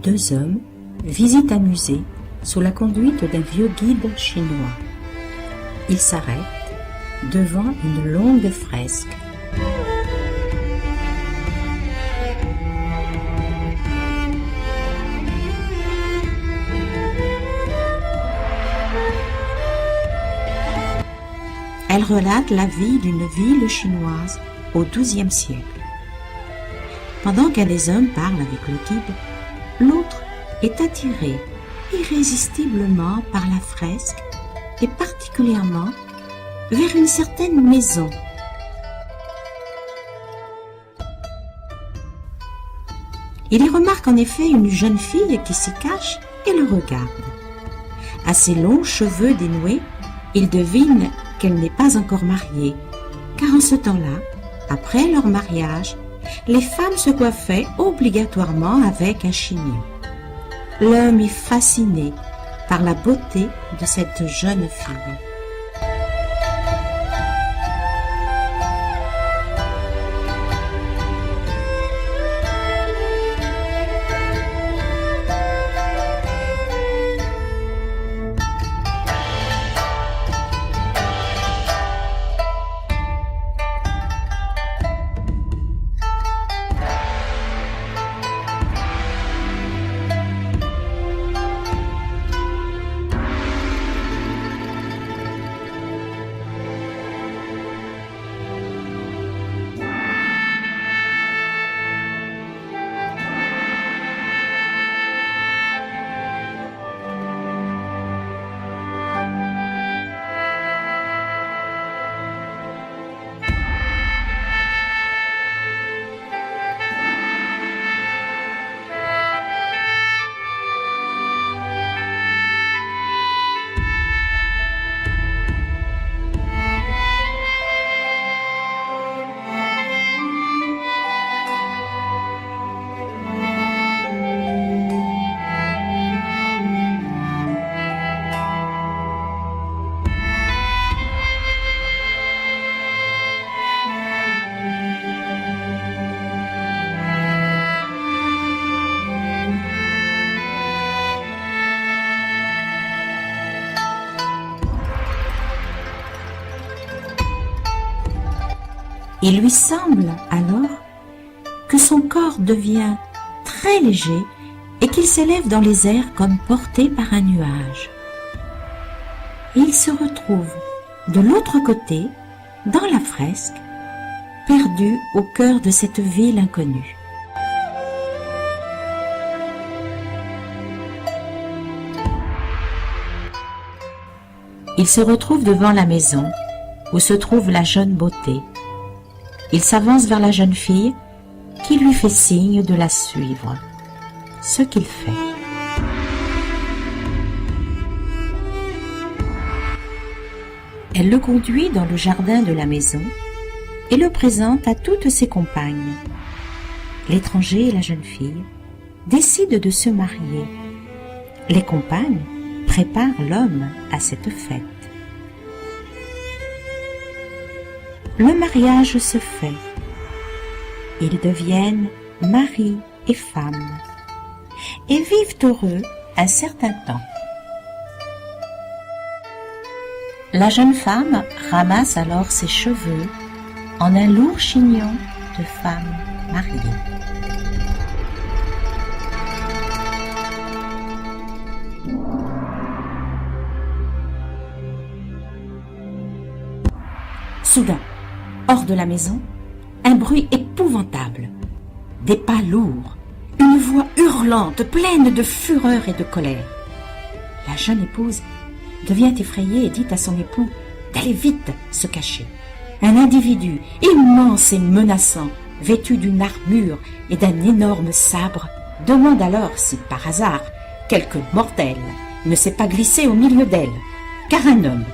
Deux hommes visitent un musée sous la conduite d'un vieux guide chinois. Ils s'arrêtent devant une longue fresque. Elle relate la vie d'une ville chinoise au XIIe siècle. Pendant qu'un des hommes parle avec le guide, l'autre est attiré irrésistiblement par la fresque et particulièrement vers une certaine maison. Il y remarque en effet une jeune fille qui s'y cache et le regarde. À ses longs cheveux dénoués, il devine qu'elle n'est pas encore mariée, car en ce temps-là, après leur mariage, les femmes se coiffaient obligatoirement avec un chignon. L'homme est fasciné par la beauté de cette jeune fille. Il lui semble alors que son corps devient très léger et qu'il s'élève dans les airs comme porté par un nuage. Et il se retrouve de l'autre côté, dans la fresque, perdu au cœur de cette ville inconnue. Il se retrouve devant la maison où se trouve la jeune beauté. Il s'avance vers la jeune fille qui lui fait signe de la suivre, ce qu'il fait. Elle le conduit dans le jardin de la maison et le présente à toutes ses compagnes. L'étranger et la jeune fille décident de se marier. Les compagnes préparent l'homme à cette fête. Le mariage se fait. Ils deviennent mari et femme et vivent heureux un certain temps. La jeune femme ramasse alors ses cheveux en un lourd chignon de femme mariée. Soudain, hors de la maison, un bruit épouvantable, des pas lourds, une voix hurlante, pleine de fureur et de colère. La jeune épouse devient effrayée et dit à son époux d'aller vite se cacher. Un individu immense et menaçant, vêtu d'une armure et d'un énorme sabre, demande alors si par hasard quelque mortel ne s'est pas glissé au milieu d'elle, car un homme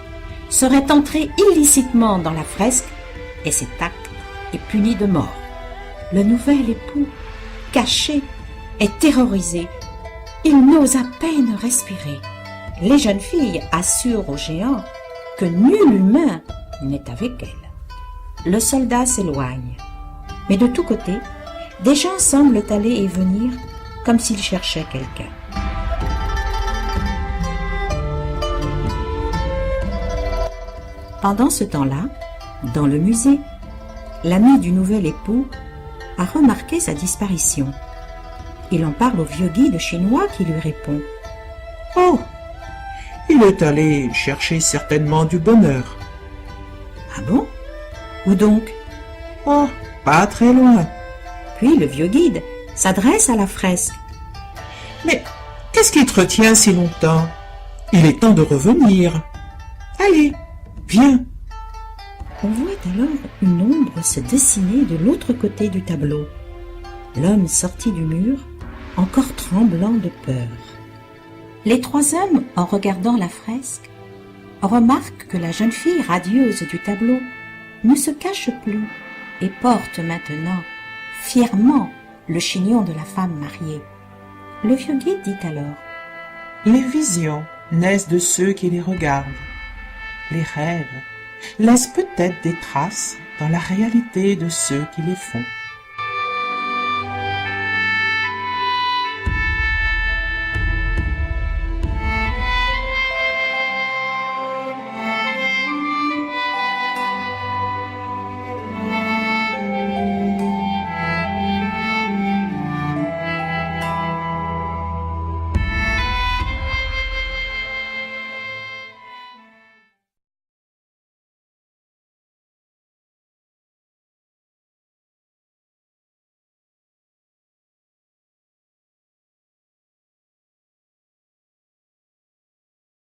serait entré illicitement dans la fresque et cet acte est puni de mort. Le nouvel époux, caché, est terrorisé. Il n'ose à peine respirer. Les jeunes filles assurent au géant que nul humain n'est avec elle. Le soldat s'éloigne, mais de tous côtés, des gens semblent aller et venir comme s'il cherchait quelqu'un. Pendant ce temps-là, dans le musée, l'ami du nouvel époux a remarqué sa disparition. Il en parle au vieux guide chinois qui lui répond. « Oh, il est allé chercher certainement du bonheur. »« Ah bon? Où donc? » ?»« Oh, pas très loin. » Puis le vieux guide s'adresse à la fresque. « Mais qu'est-ce qui te retient si longtemps? Il est temps de revenir. Allez, viens. » On voit alors une ombre se dessiner de l'autre côté du tableau. L'homme sortit du mur, encore tremblant de peur. Les trois hommes, en regardant la fresque, remarquent que la jeune fille radieuse du tableau ne se cache plus et porte maintenant fièrement le chignon de la femme mariée. Le vieux guide dit alors: « Les visions naissent de ceux qui les regardent. Les rêves laissent peut-être des traces dans la réalité de ceux qui les font.